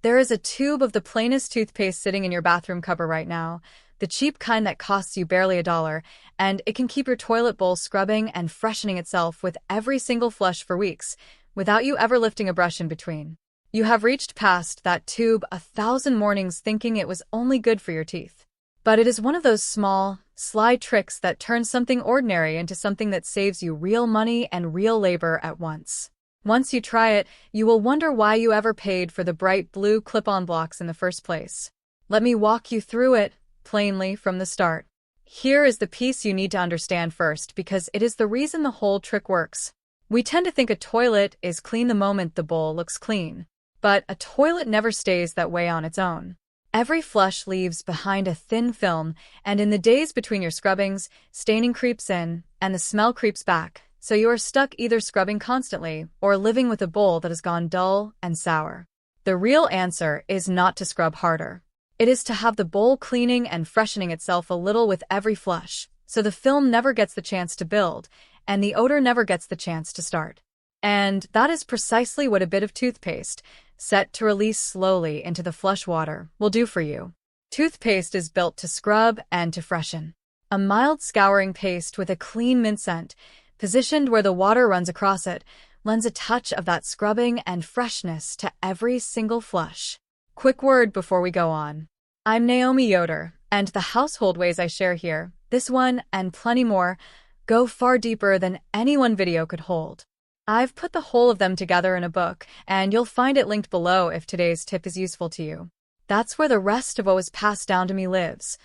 There is a tube of the plainest toothpaste sitting in your bathroom cupboard right now, the cheap kind that costs you barely $1, and it can keep your toilet bowl scrubbing and freshening itself with every single flush for weeks, without you ever lifting a brush in between. You have reached past that tube 1,000 mornings thinking it was only good for your teeth. But it is one of those small, sly tricks that turns something ordinary into something that saves you real money and real labor at once. Once you try it, you will wonder why you ever paid for the bright blue clip-on blocks in the first place. Let me walk you through it, plainly, from the start. Here is the piece you need to understand first, because it is the reason the whole trick works. We tend to think a toilet is clean the moment the bowl looks clean. But a toilet never stays that way on its own. Every flush leaves behind a thin film, and in the days between your scrubbings, staining creeps in, and the smell creeps back, so you are stuck either scrubbing constantly or living with a bowl that has gone dull and sour. The real answer is not to scrub harder. It is to have the bowl cleaning and freshening itself a little with every flush, so the film never gets the chance to build, and the odor never gets the chance to start. And that is precisely what a bit of toothpaste, set to release slowly into the flush water, will do for you. Toothpaste is built to scrub and to freshen. A mild scouring paste with a clean mint scent, positioned where the water runs across it, lends a touch of that scrubbing and freshness to every single flush. Quick word before we go on. I'm Naomi Yoder, and the household ways I share here, this one and plenty more, go far deeper than any one video could hold. I've put the whole of them together in a book, and you'll find it linked below if today's tip is useful to you. That's where the rest of what was passed down to me lives,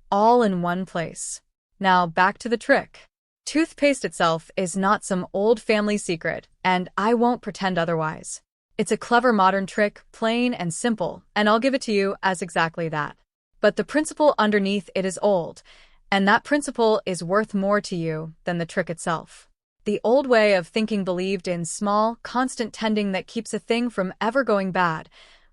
all in one place. Now back to the trick. Toothpaste itself is not some old family secret, and I won't pretend otherwise. It's a clever modern trick, plain and simple, and I'll give it to you as exactly that. But the principle underneath it is old, and that principle is worth more to you than the trick itself. The old way of thinking believed in small, constant tending that keeps a thing from ever going bad,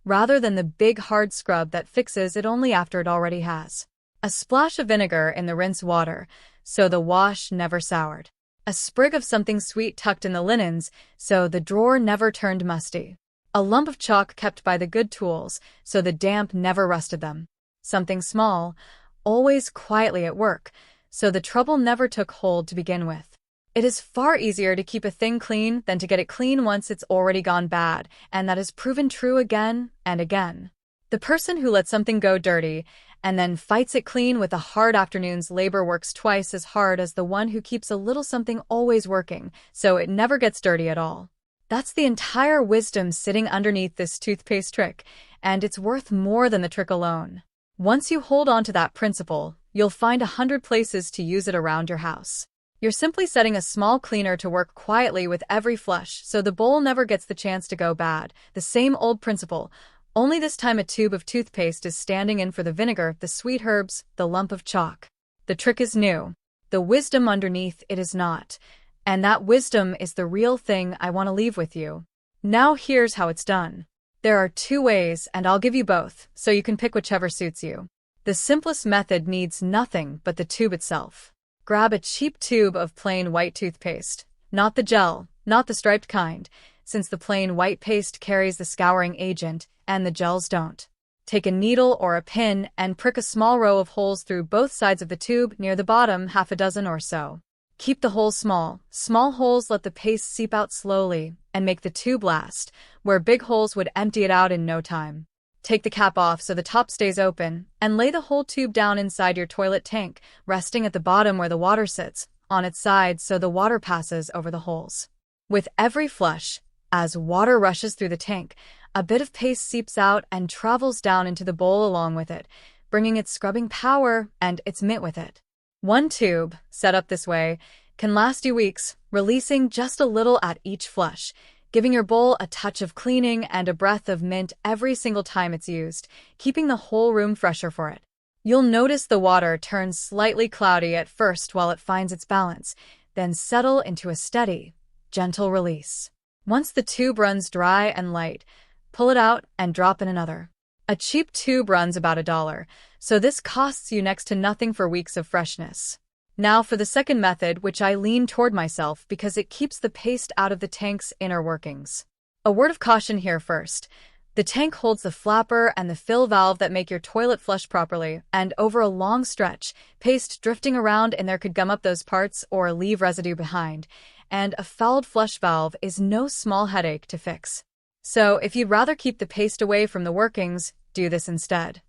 rather than the big hard scrub that fixes it only after it already has. A splash of vinegar in the rinse water, so the wash never soured. A sprig of something sweet tucked in the linens, so the drawer never turned musty. A lump of chalk kept by the good tools, so the damp never rusted them. Something small, always quietly at work, so the trouble never took hold to begin with. It is far easier to keep a thing clean than to get it clean once it's already gone bad, and that is proven true again and again. The person who lets something go dirty and then fights it clean with a hard afternoon's labor works twice as hard as the one who keeps a little something always working, so it never gets dirty at all. That's the entire wisdom sitting underneath this toothpaste trick, and it's worth more than the trick alone. Once you hold on to that principle, you'll find 100 places to use it around your house. You're simply setting a small cleaner to work quietly with every flush, so the bowl never gets the chance to go bad. The same old principle, only this time a tube of toothpaste is standing in for the vinegar, the sweet herbs, the lump of chalk. The trick is new. The wisdom underneath it is not. And that wisdom is the real thing I want to leave with you. Now here's how it's done. There are 2 ways, and I'll give you both, so you can pick whichever suits you. The simplest method needs nothing but the tube itself. Grab a cheap tube of plain white toothpaste. Not the gel, not the striped kind, since the plain white paste carries the scouring agent, and the gels don't. Take a needle or a pin and prick a small row of holes through both sides of the tube near the bottom, half a dozen or so. Keep the holes small. Small holes let the paste seep out slowly and make the tube last, where big holes would empty it out in no time. Take the cap off so the top stays open, and lay the whole tube down inside your toilet tank, resting at the bottom where the water sits, on its side so the water passes over the holes. With every flush, as water rushes through the tank, a bit of paste seeps out and travels down into the bowl along with it, bringing its scrubbing power and its mint with it. One tube, set up this way, can last you weeks, releasing just a little at each flush, giving your bowl a touch of cleaning and a breath of mint every single time it's used, keeping the whole room fresher for it. You'll notice the water turns slightly cloudy at first while it finds its balance, then settle into a steady, gentle release. Once the tube runs dry and light, pull it out and drop in another. A cheap tube runs about $1, so this costs you next to nothing for weeks of freshness. Now for the second method, which I lean toward myself because it keeps the paste out of the tank's inner workings. A word of caution here first. The tank holds the flapper and the fill valve that make your toilet flush properly, and over a long stretch, paste drifting around in there could gum up those parts or leave residue behind, and a fouled flush valve is no small headache to fix. So if you'd rather keep the paste away from the workings, do this instead.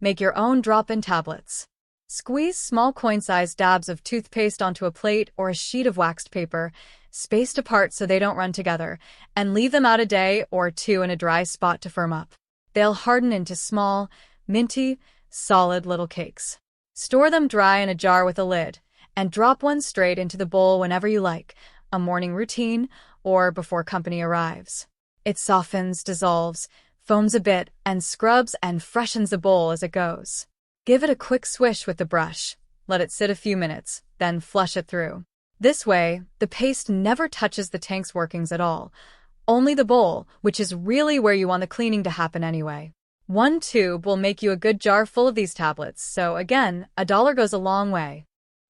Make your own drop-in tablets. Squeeze small coin-sized dabs of toothpaste onto a plate or a sheet of waxed paper, spaced apart so they don't run together, and leave them out a day or two in a dry spot to firm up. They'll harden into small, minty, solid little cakes. Store them dry in a jar with a lid, and drop one straight into the bowl whenever you like, a morning routine, or before company arrives. It softens, dissolves, foams a bit, and scrubs and freshens the bowl as it goes. Give it a quick swish with the brush, let it sit a few minutes, then flush it through. This way, the paste never touches the tank's workings at all, only the bowl, which is really where you want the cleaning to happen anyway. One tube will make you a good jar full of these tablets, so again, $1 goes a long way.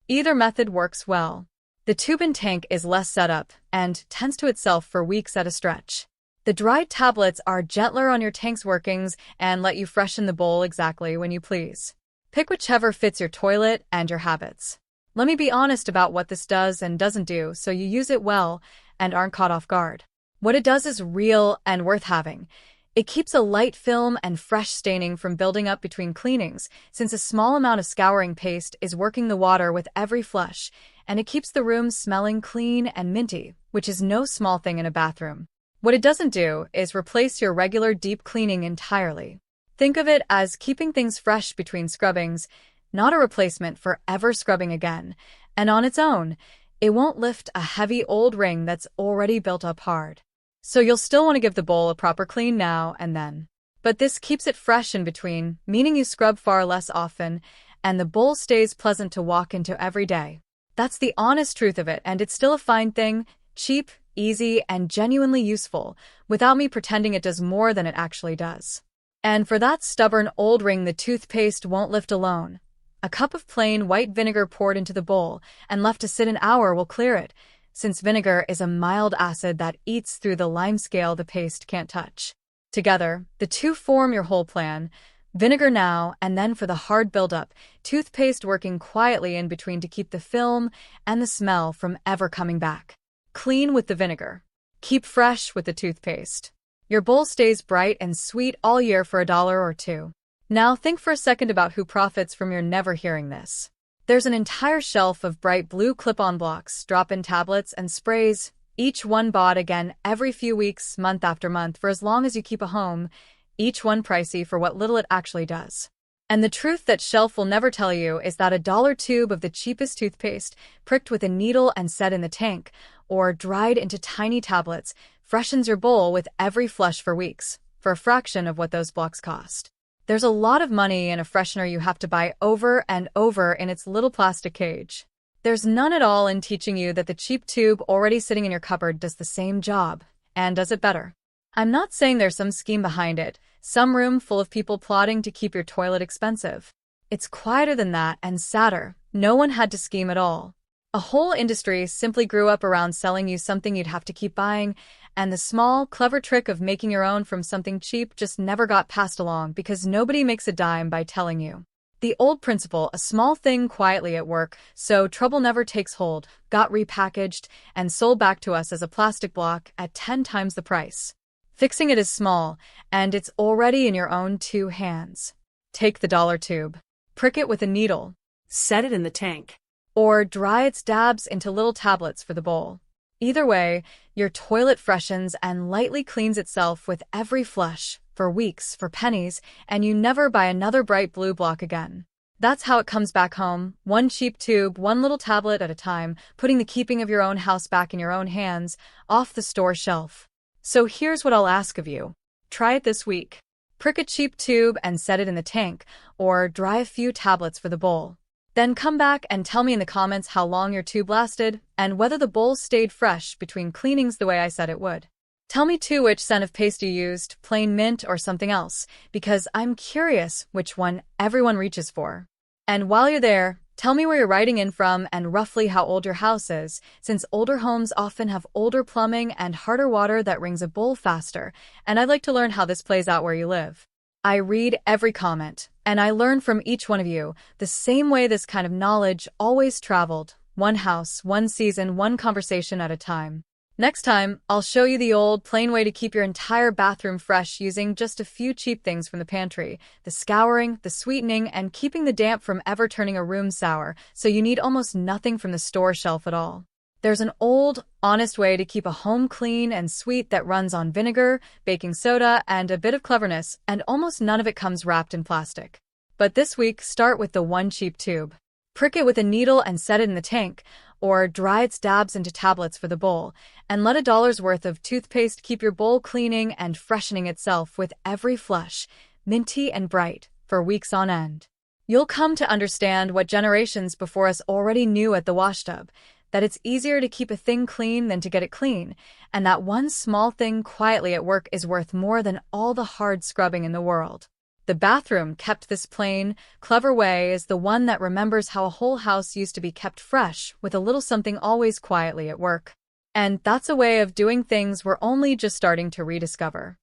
Either method works well. The tube-in tank is less setup and tends to itself for weeks at a stretch. The dried tablets are gentler on your tank's workings and let you freshen the bowl exactly when you please. Pick whichever fits your toilet and your habits. Let me be honest about what this does and doesn't do so you use it well and aren't caught off guard. What it does is real and worth having. It keeps a light film and fresh staining from building up between cleanings, since a small amount of scouring paste is working the water with every flush, and it keeps the room smelling clean and minty, which is no small thing in a bathroom. What it doesn't do is replace your regular deep cleaning entirely. Think of it as keeping things fresh between scrubbings, not a replacement for ever scrubbing again, and on its own, it won't lift a heavy old ring that's already built up hard. So you'll still want to give the bowl a proper clean now and then. But this keeps it fresh in between, meaning you scrub far less often, and the bowl stays pleasant to walk into every day. That's the honest truth of it, and it's still a fine thing, cheap, easy, and genuinely useful, without me pretending it does more than it actually does. And for that stubborn old ring the toothpaste won't lift alone. A cup of plain white vinegar poured into the bowl and left to sit an hour will clear it, since vinegar is a mild acid that eats through the lime scale the paste can't touch. Together, the two form your whole plan. Vinegar now, and then for the hard buildup, toothpaste working quietly in between to keep the film and the smell from ever coming back. Clean with the vinegar. Keep fresh with the toothpaste. Your bowl stays bright and sweet all year for $1 or $2. Now think for a second about who profits from your never hearing this. There's an entire shelf of bright blue clip-on blocks, drop-in tablets, and sprays, each one bought again every few weeks, month after month, for as long as you keep a home, each one pricey for what little it actually does. And the truth that shelf will never tell you is that $1 tube of the cheapest toothpaste, pricked with a needle and set in the tank, or dried into tiny tablets, freshens your bowl with every flush for weeks, for a fraction of what those blocks cost. There's a lot of money in a freshener you have to buy over and over in its little plastic cage. There's none at all in teaching you that the cheap tube already sitting in your cupboard does the same job, and does it better. I'm not saying there's some scheme behind it, some room full of people plotting to keep your toilet expensive. It's quieter than that and sadder. No one had to scheme at all. A whole industry simply grew up around selling you something you'd have to keep buying, and the small, clever trick of making your own from something cheap just never got passed along because nobody makes a dime by telling you. The old principle, a small thing quietly at work, so trouble never takes hold, got repackaged and sold back to us as a plastic block at 10 times the price. Fixing it is small, and it's already in your own 2 hands. Take the dollar tube. Prick it with a needle. Set it in the tank. Or dry its dabs into little tablets for the bowl. Either way, your toilet freshens and lightly cleans itself with every flush, for weeks, for pennies, and you never buy another bright blue block again. That's how it comes back home, one cheap tube, one little tablet at a time, putting the keeping of your own house back in your own hands, off the store shelf. So here's what I'll ask of you. Try it this week. Prick a cheap tube and set it in the tank, or dry a few tablets for the bowl. Then come back and tell me in the comments how long your tube lasted, and whether the bowl stayed fresh between cleanings the way I said it would. Tell me too which scent of paste you used, plain mint or something else, because I'm curious which one everyone reaches for. And while you're there, Tell me where you're writing in from and roughly how old your house is, since older homes often have older plumbing and harder water that rings a bowl faster, and I'd like to learn how this plays out where you live. I read every comment, and I learn from each one of you, the same way this kind of knowledge always traveled, one house, one season, one conversation at a time. Next time, I'll show you the old, plain way to keep your entire bathroom fresh using just a few cheap things from the pantry. The scouring, the sweetening, and keeping the damp from ever turning a room sour, so you need almost nothing from the store shelf at all. There's an old, honest way to keep a home clean and sweet that runs on vinegar, baking soda, and a bit of cleverness, and almost none of it comes wrapped in plastic. But this week, start with the one cheap tube. Prick it with a needle and set it in the tank, or dry its dabs into tablets for the bowl, and let $1's worth of toothpaste keep your bowl cleaning and freshening itself with every flush, minty and bright, for weeks on end. You'll come to understand what generations before us already knew at the washtub, that it's easier to keep a thing clean than to get it clean, and that one small thing quietly at work is worth more than all the hard scrubbing in the world. The bathroom kept this plain, clever way is the one that remembers how a whole house used to be kept fresh with a little something always quietly at work. And that's a way of doing things we're only just starting to rediscover.